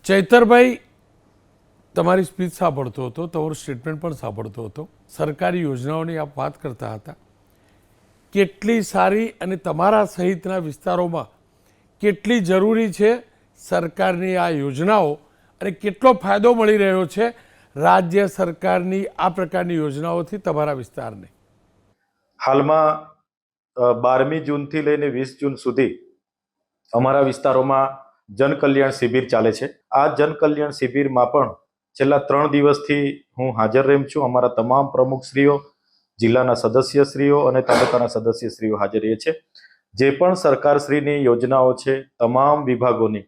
ચૈતરભાઈ, તમારી સ્પીચ સાંભળતો હતો, તમારું સ્ટેટમેન્ટ પણ સાંભળતો હતો. સરકારી યોજનાઓની આપ વાત કરતા હતા. કેટલી સારી અને તમારા સહિતના વિસ્તારોમાં કેટલી જરૂરી છે સરકારની આ યોજનાઓ અને કેટલો ફાયદો મળી રહ્યો છે રાજ્ય સરકારની આ પ્રકારની યોજનાઓથી તમારા વિસ્તારને? હાલમાં 12મી જૂનથી લઈને 20 જૂન સુધી અમારા વિસ્તારોમાં જનકલ્યાણ શિબિર ચાલે છે. આ જનકલ્યાણ શિબિરમાં પણ છેલ્લા 3 દિવસથી હું હાજર રહ્યો છું. અમારા તમામ પ્રમુખશ્રીઓ, જિલ્લાના સદસ્યશ્રીઓ અને તાલુકાના સદસ્યશ્રીઓ હાજર રહે છે. જે પણ સરકારશ્રીની યોજનાઓ છે, તમામ વિભાગોની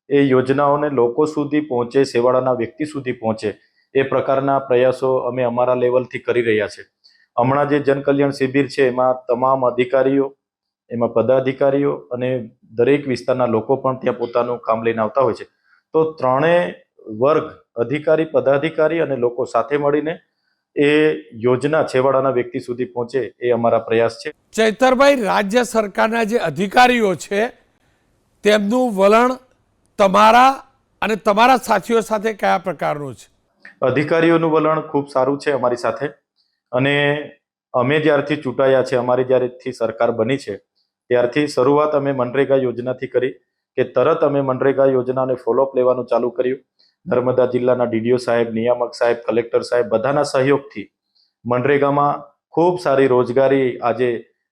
એ યોજનાઓને લોકો સુધી પહોંચે, છેવાડાના વ્યક્તિ સુધી પહોંચે એ પ્રકારના પ્રયાસો અમે અમારા લેવલથી કરી રહ્યા છે. હમણાં જે જનકલ્યાણ શિબિર છે એમાં તમામ અધિકારીઓ, એમાં પદાધિકારીઓ અને દરેક વિસ્તારના લોકો પણ ત્યાં પોતાનું કામ લઈને આવતા હોય છે. તો ત્રણેય વર્ગ, અધિકારી, પદાધિકારી અને લોકો સાથે મળીને એ યોજના છેવાડાના વ્યક્તિ સુધી પહોંચે એ અમારા પ્રયાસ છે. ચૈતરભાઈ, રાજ્ય સરકારના જે અધિકારીઓ છે તેમનું વલણ તમારા અને તમારા સાથીઓ સાથે કયા પ્રકારનું છે? અધિકારીઓનું વલણ ખૂબ સારું છે અમારી સાથે. અને અમે જ્યારથી ચૂંટાયા છે, અમારી જ્યારેથી સરકાર બની છે ત્યારથી શરૂઆત અમે મનરેગા યોજનાથી કરી કે તરત અમે મનરેગા યોજનાને ફોલોઅપ લેવાનું ચાલુ કર્યું. નર્મદા જિલ્લાના ડીડીઓ સાહેબ, નિયામક સાહેબ, કલેક્ટર સાહેબ બધાના સહયોગથી મનરેગામાં ખૂબ સારી રોજગારી આજે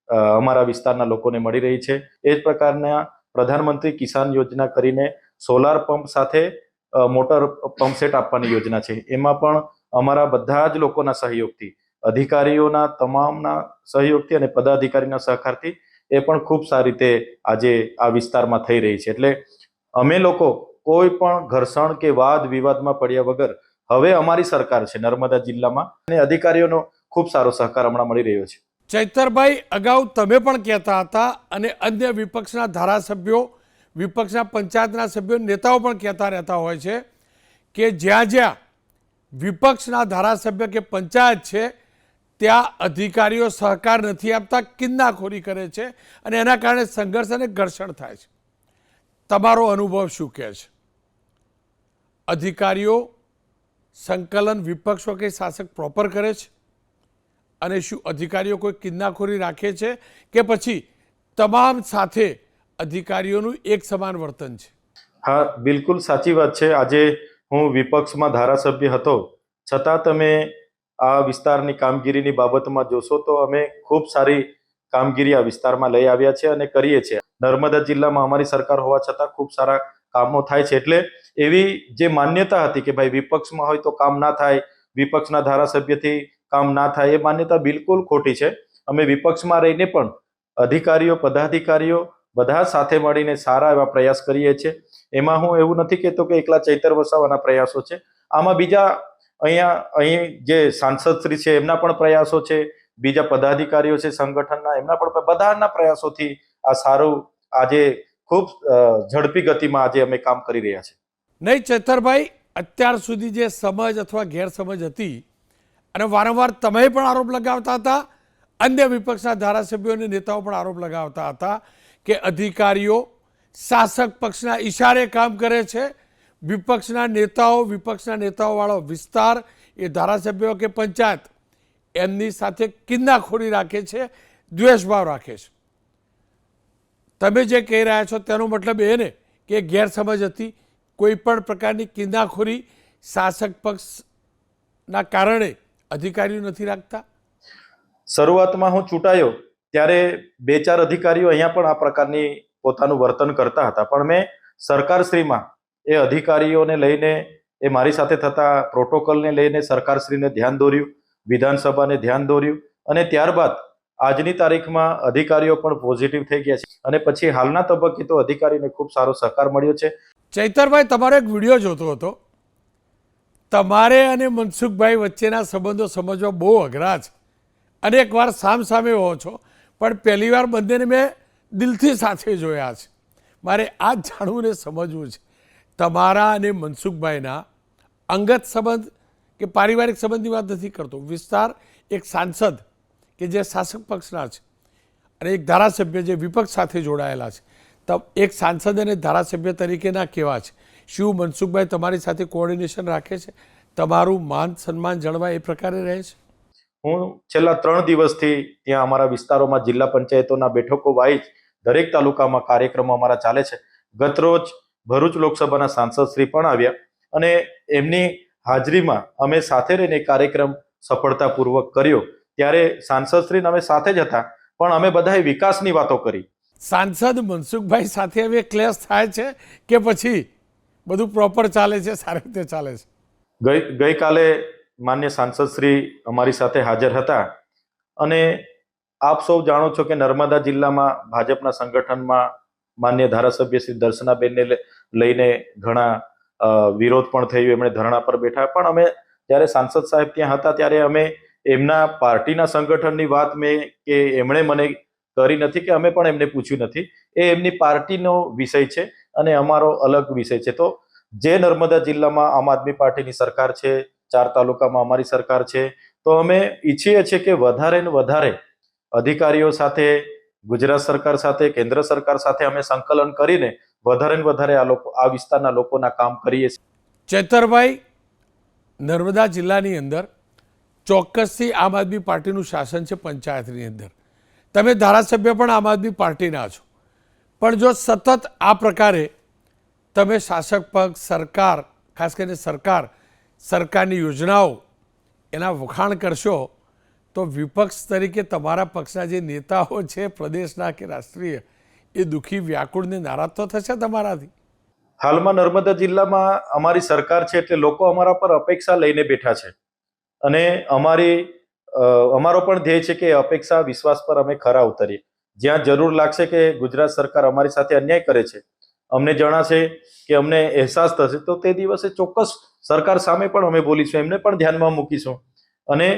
અમારા વિસ્તારના લોકોને મળી રહી છે. એ જ પ્રકારના પ્રધાનમંત્રી કિસાન યોજના કરીને સોલાર પંપ સાથે મોટર પંપ સેટ આપવાની યોજના છે. એમાં પણ અમારા બધા જ લોકોના સહયોગથી, અધિકારીઓના તમામના સહયોગથી અને પદાધિકારીના સહકારથી એ પણ ખૂબ સારી રીતે આજે આ વિસ્તારમાં થઈ રહી છે. એટલે અમે લોકો કોઈ પણ ઘર્ષણ કે વાદ વિવાદમાં પડ્યા વગર હવે અમારી સરકાર છે નર્મદા જિલ્લામાં અને અધિકારીઓનો ખૂબ સારો સહકાર હમણાં મળી રહ્યો છે. ચૈતરભાઈ, અગાઉ તમે પણ કહેતા હતા અને અન્ય વિપક્ષના ધારાસભ્યો, વિપક્ષના પંચાયતના સભ્યો, નેતાઓ પણ કહેતા રહેતા હોય છે કે જ્યાં જ્યાં વિપક્ષના ધારાસભ્ય કે પંચાયત છે ત્યાં અધિકારીઓ સહકાર નથી આપતા, કિન્નાખોરી કરે છે અને એના કારણે સંઘર્ષ અને ઘર્ષણ થાય છે. તમારો અનુભવ શું કહે છે? અધિકારીઓ સંકલન વિપક્ષો કે શાસક પ્રોપર કરે છે અને શું અધિકારીઓ કોઈ કિન્નાખોરી રાખે છે કે પછી તમામ સાથે અધિકારીઓનું એક સમાન વર્તન છે? હા, બિલકુલ સાચી વાત છે. આજે હું વિપક્ષમાં ધારાસભ્ય હતો છતાં તમે આ વિસ્તારની કામગીરીની બાબતમાં જોશો તો અમે ખૂબ સારી કામગીરી આ વિસ્તારમાં લઈ આવ્યા છે અને કરીએ છીએ. નર્મદા જિલ્લામાં અમારી સરકાર હોવા છતાં ખૂબ સારા કામો થાય છે. એટલે એવી જે માન્યતા હતી કે ભાઈ વિપક્ષમાં હોય તો કામ ના થાય, વિપક્ષના ધારાસભ્યથી કામ ના થાય, એ માન્યતા બિલકુલ ખોટી છે. અમે વિપક્ષમાં રહીને પણ અધિકારીઓ, પદાધિકારીઓ બધા સાથે મળીને સારા એવા પ્રયાસ કરીએ છીએ. એમાં હું એવું નથી કહેતો કે એકલા ચૈતર વસાવાના પ્રયાસો છે. આમાં બીજા અહીં જે સાંસદ શ્રી છે એમના પણ પ્રયાસો છે, બીજા પદાધિકારીઓ છે સંગઠનના, એમના પણ બધાના પ્રયાસોથી આ સારું આજે ખૂબ ઝડપી ગતિમાં આજે અમે કામ કરી રહ્યા છીએ. નહીં ચૈતરભાઈ, અત્યાર સુધી જે સમજ અથવા ગેરસમજ હતી અને વારંવાર તમે પણ આરોપ લગાવતા હતા, અન્ય વિપક્ષના ધારાસભ્યો અને નેતાઓ પણ આરોપ લગાવતા હતા કે અધિકારીઓ શાસક પક્ષના ઈશારે કામ કરે છે, વિપક્ષના નેતાઓવાળો વિસ્તાર, એ ધારાસભ્યો કે પંચાયત એમની સાથે કિન્નાખોરી રાખે છે, દ્વેષભાવ રાખે છે. તમે જે કહી રહ્યા છો તેનો મતલબ એ ને કે ગેરસમજ હતી, કોઈ પણ પ્રકારની કિન્નાખોરી શાસક પક્ષના કારણે અધિકારીઓ નથી રાખતા? શરૂઆતમાં હું ચૂંટાયો ત્યારે 2-4 અધિકારીઓ અહીંયા પણ આ પ્રકારની પોતાનું વર્તન કરતા હતા, પણ મેં સરકારશ્રીમાં એ અધિકારીઓને લઈને, એ મારી સાથે થતા પ્રોટોકોલને લઈને સરકારશ્રીને ધ્યાન દોર્યું, વિધાનસભાને ધ્યાન દોર્યું અને ત્યારબાદ આજની તારીખમાં અધિકારીઓ પણ પોઝિટિવ થઈ ગયા છે અને પછી હાલના તબક્કે તો અધિકારીને ખૂબ સારો સહકાર મળ્યો છે. ચૈતરભાઈ, તમારો એક વિડીયો જોતો હતો. તમારે અને મનસુખભાઈ વચ્ચેના સંબંધો સમજવા બહુ અઘરા છે. અનેક વાર સામસામે હો છો, પણ પહેલી વાર બંનેને મેં દિલથી સાથે જોયા છે. મારે આ જ જાણવું ને સમજવું છે, તમારા અને મનસુખભાઈના અંગત સંબંધ કે પારિવારિક સંબંધની વાત નથી કરતો. વિસ્તાર એક સાંસદ કે જે શાસક પક્ષના છે અને એક ધારાસભ્ય જે વિપક્ષ સાથે જોડાયેલા છે, તો એક સાંસદ અને ધારાસભ્ય તરીકેના કેવા છે? શું મનસુખભાઈ તમારી સાથે કોઓર્ડિનેશન રાખે છે? તમારું માન સન્માન જળવાય એ પ્રકારે રહે છે? હું છેલ્લા 3 દિવસથી ત્યાં અમારા વિસ્તારોમાં જિલ્લા પંચાયતોના બેઠકો વાઇઝ દરેક તાલુકામાં કાર્યક્રમો અમારા ચાલે છે. ગતરોજ ભરૂચ લોકસભાના સાંસદ શ્રી પણ આવ્યા અને એમની હાજરીમાં અમે સાથે રહીને કાર્યક્રમ સફળતાપૂર્વક કર્યો. ત્યારે સાંસદ શ્રી અમે સાથે જ હતા, પણ અમે બધાએ વિકાસની વાતો કરી. સાંસદ મનસુખભાઈ સાથે હવે ક્લેશ થાય છે કે પછી બધું પ્રોપર ચાલે છે, સારી રીતે ચાલે છે? ગઈકાલે માન્ય સાંસદ શ્રી અમારી સાથે હાજર હતા અને આપ સૌ જાણો છો કે નર્મદા જિલ્લામાં ભાજપના સંગઠનમાં માન્ય ધારાસભ્ય શ્રી દર્શનાબેનને લઈને ઘણા વિરોધ પણ થયો. એમણે ધરણા પર બેઠા. પણ અમે જ્યારે સાંસદ સાહેબ ત્યાં હતા ત્યારે અમે એમના પાર્ટીના સંગઠનની વાત કે એમણે મને કરી નથી કે અમે પણ એમને પૂછ્યું નથી. એ એમની પાર્ટીનો વિષય છે અને અમારો અલગ વિષય છે. તો જે નર્મદા જિલ્લામાં આમ આદમી પાર્ટીની સરકાર છે, 4 તાલુકામાં અમારી સરકાર છે, તો અમે ઈચ્છીએ છીએ કે વધારે ને વધારે અધિકારીઓ સાથે, ગુજરાત સરકાર સાથે, કેન્દ્ર સરકાર સાથે અમે સંકલન કરીને વધારે ને વધારે આ વિસ્તારના લોકોના કામ કરીએ છીએ. ચેતરભાઈ, નર્મદા જિલ્લાની અંદર ચોક્કસથી આમ આદમી પાર્ટીનું શાસન છે પંચાયતની અંદર. તમે ધારાસભ્ય પણ આમ આદમી પાર્ટીના છો, પણ જો સતત આ પ્રકારે તમે શાસક પક્ષ, સરકાર, ખાસ કરીને સરકારની યોજનાઓ એના વખાણ કરશો તો વિપક્ષ તરીકે તમારા પક્ષના જે નેતાઓ છે પ્રદેશના કે રાષ્ટ્રીય, એ દુઃખી, વ્યાકુળ ને નારાજ તો થશે તમારાથી. હાલમાં નર્મદા જિલ્લામાં અમારી સરકાર છે એટલે લોકો અમારા પર અપેક્ષા લઈને બેઠા છે અને અમારો પણ ધ્યેય છે કે અપેક્ષા વિશ્વાસ પર અમે ખરા ઉતરીએ. જ્યાં જરૂર લાગશે કે ગુજરાત સરકાર અમારી સાથે અન્યાય કરે છે, અમને જણાશે કે અમને અહેસાસ થશે, તો તે દિવસે ચોક્કસ સરકાર સામે પણ અમે બોલીશું, એમને પણ ધ્યાનમાં મૂકીશું. અને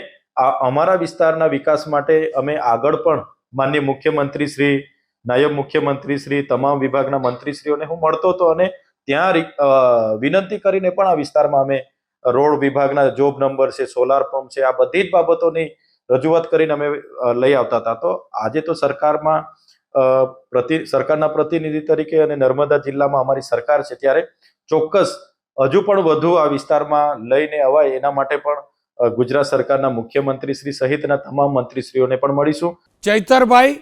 અમારા વિસ્તારના વિકાસ માટે અમે આગળ પણ માનનીય મુખ્યમંત્રી શ્રી, નાયબ મુખ્યમંત્રી શ્રી, તમામ વિભાગના મંત્રીશ્રીઓને હું મળતો હતો અને ત્યાં વિનંતી કરીને પણ આ વિસ્તારમાં અમે રોડ વિભાગના જોબ નંબર છે, સોલાર પંપ છે, આ બધી જ બાબતોની રજૂઆત કરીને અમે લઈ આવતા હતા. તો આજે તો સરકારના પ્રતિનિધિ તરીકે અને નર્મદા જિલ્લામાં અમારી સરકાર છે, ત્યારે ચોક્કસ હજુ પણ વધુ આ વિસ્તારમાં લઈને અવાય એના માટે પણ ગુજરાત સરકારના મુખ્યમંત્રી શ્રી સહિતના તમામ મંત્રીશ્રીઓને પણ મળીશું. ચૈતરભાઈ,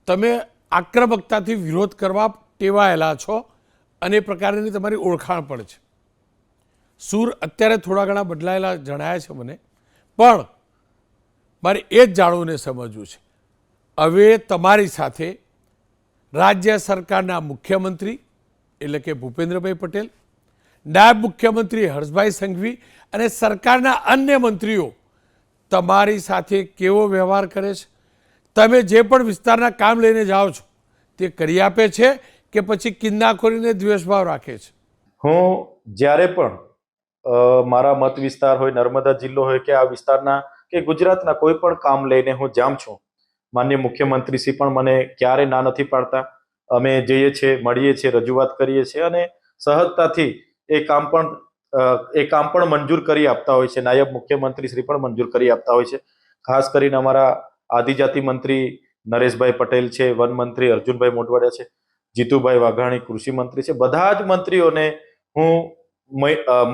તમે આક્રમકતાથી વિરોધ કરવા ટેવાયેલા છો અને એ પ્રકારની તમારી ઓળખાણ પણ છે. સૂર અત્યારે થોડા ઘણા બદલાયેલા જણાયા છે મને, પણ મારે એ જ જાણવું ને સમજવું છે, હવે તમારી સાથે રાજ્ય સરકારના મુખ્યમંત્રી એટલે કે ભૂપેન્દ્રભાઈ પટેલ, નાયબ મુખ્યમંત્રી હર્ષભાઈ સંઘવી અને સરકારના અન્ય મંત્રીઓ તમારી સાથે કેવો વ્યવહાર કરે છે? તમે જે પણ વિસ્તારના કામ લઈને જાઓ છો તે કરી આપે છે કે પછી કિન્નાખોરીને દ્વેષભાવ રાખે છે? હું જ્યારે પણ મારા મત વિસ્તાર હોય, નર્મદા જિલ્લો હોય કે આ વિસ્તારના કે ગુજરાતના કોઈ પણ કામ લઈને હું જામ છું, માન્ય મુખ્યમંત્રી શ્રી પણ મને ક્યારે ના નથી પાડતા. અમે જઈએ છીએ, મળીએ છીએ, રજૂઆત કરીએ છીએ અને સહજતાથી એ કામ પણ મંજૂર કરી આપતા હોય છે. નાયબ મુખ્યમંત્રી શ્રી પણ મંજૂર કરી આપતા હોય છે. ખાસ કરીને અમારા આદિજાતિ મંત્રી નરેશભાઈ પટેલ છે, વન મંત્રી અર્જુનભાઈ મોઢવાડિયા છે, જીતુભાઈ વાઘાણી કૃષિ મંત્રી છે, બધા જ મંત્રીઓને હું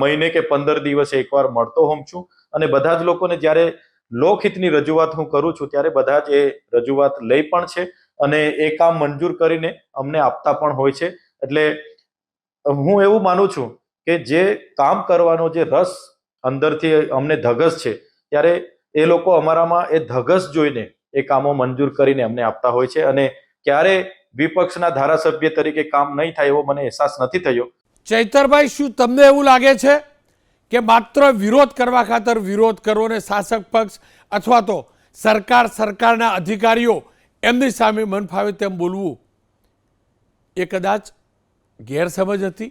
મહિને કે 15 દિવસે એકવાર મળતો હોઉં છું અને બધા જ લોકોને જ્યારે લોકહિતની રજૂઆત હું કરું છું ત્યારે બધા જ એ રજૂઆત લઈ પણ છે અને એ કામ મંજૂર કરીને અમને આપતા પણ હોય છે. એટલે હું એવું માનું છું કે જે કામ કરવાનો જે રસ અંદરથી અમને ધગસ છે, ત્યારે એ લોકો અમારામાં એ ધગસ જોઈને એ કામો મંજૂર કરીને અમને આપતા હોય છે અને ક્યારે વિપક્ષના ધારાસભ્ય તરીકે કામ નહીં થાય એવો મને અહેસાસ નથી થયો. ચૈતરભાઈ, શું તમને એવું લાગે છે કે માત્ર વિરોધ કરવા ખાતર વિરોધ કરવો ને શાસક પક્ષ અથવા તો સરકારના અધિકારીઓ એમની સામે મન ફાવે તેમ બોલવું એ કદાચ ગેરસમજ હતી?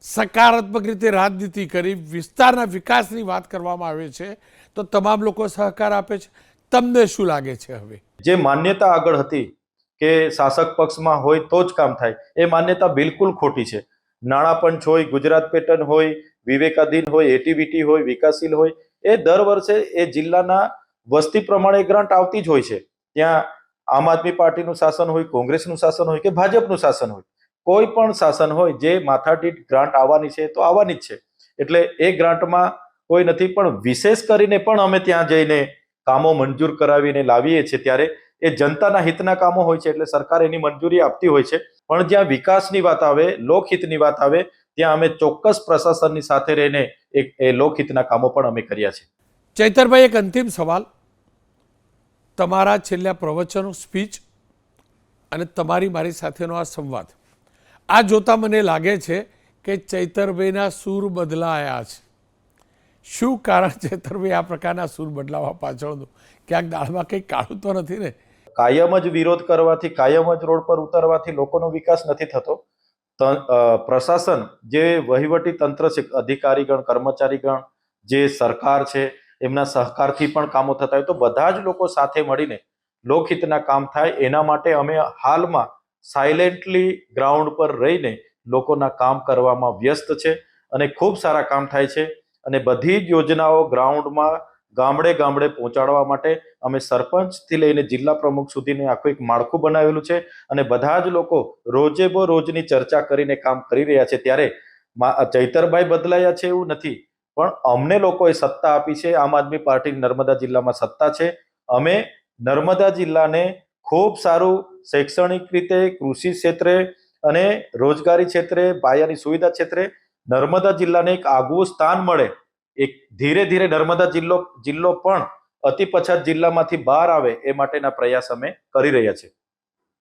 સકારાત્મક રીતે રાજનીતિ કરી વિસ્તારના વિકાસની વાત કરવામાં આવે છે તો તમામ લોકો સહકાર આપે છે. તમને શું લાગે છે હવે? જે માન્યતા આગળ હતી કે શાસક પક્ષમાં હોય તો જ કામ થાય, એ માન્યતા બિલકુલ ખોટી છે. નાણાં પંચ હોય, ગુજરાત પેટર્ન હોય, વિવેકાધીન હોય, એટીવીટી હોય, વિકાસશીલ હોય, એ દર વર્ષે એ જિલ્લાના વસ્તી પ્રમાણે ગ્રાન્ટ આવતી જ હોય છે. ત્યાં આમ આદમી પાર્ટીનું શાસન હોય, કોંગ્રેસનું શાસન હોય કે ભાજપનું શાસન હોય, કોઈ પણ શાસન હોય જે માથાદીઠ ગ્રાન્ટ આવવાની છે તો આવવાની જ છે, એટલે એ ગ્રાન્ટમાં કોઈ નથી, પણ વિશેષ કરીને પણ અમે ત્યાં જઈને કામો મંજૂર કરાવીને લાવીએ છીએ ત્યારે એ જનતાના હિતના કામો હોય છે, એટલે સરકાર એની મંજૂરી આપતી હોય છે, પણ જ્યાં વિકાસની વાત આવે, લોકહિતની વાત આવે, ત્યાં અમે ચોક્કસ પ્રશાસનની સાથે રહીને એ લોકહિતના કામો પણ અમે કર્યા છે. ચૈતરભાઈ, એક અંતિમ સવાલ. તમારા છેલ્લા પ્રવચનો, સ્પીચ અને તમારી મારી સાથેનો આ સંવાદ, આ જોતા મને લાગે છે કે ચૈતરભાઈના સૂર બદલાયા છે. શું કારણ ચૈતરભાઈ આ પ્રકારના સૂર બદલાવા પાછળનું? ક્યાંક દાળમાં કંઈ કાળું તો નથી ને? કાયમ જ વિરોધ કરવાથી, કાયમ જ રોડ પર ઉતરવાથી લોકોનો વિકાસ નથી થતો. પ્રશાસન, જે વહીવટી તંત્ર છે, અધિકારીગણ, કર્મચારીગણ, જે સરકાર છે, એમના સહકારથી પણ કામો થતા હોય તો બધા જ લોકો સાથે મળીને લોકહિતના કામ થાય એના માટે અમે હાલમાં સાયલેન્ટલી ગ્રાઉન્ડ પર રહીને લોકોના કામ કરવામાં વ્યસ્ત છે અને ખૂબ સારા કામ થાય છે. અને બધી જ યોજનાઓ ગ્રાઉન્ડમાં ગામડે ગામડે પહોંચાડવા માટે અમે સરપંચથી લઈને જિલ્લા પ્રમુખ સુધીને આખું એક માળખું બનાવેલું છે અને બધા જ લોકો રોજે રોજની ચર્ચા કરીને કામ કરી રહ્યા છે. ત્યારે ચૈતરભાઈ બદલાયા છે એવું નથી, પણ અમને લોકોએ સત્તા આપી છે. આમ આદમી પાર્ટી નર્મદા જિલ્લામાં સત્તા છે. અમે નર્મદા જિલ્લાને ખૂબ સારું શૈક્ષણિક રીતે, કૃષિ ક્ષેત્રે અને રોજગારી ક્ષેત્રે, પાયાની સુવિધા ક્ષેત્રે નર્મદા જિલ્લાને એક આગવું સ્થાન મળે, એક ધીરે ધીરે નર્મદા જિલ્લો પણ અતિ પછાત જિલ્લામાંથી બહાર આવે એ માટેના પ્રયાસ અમે કરી રહ્યા છીએ.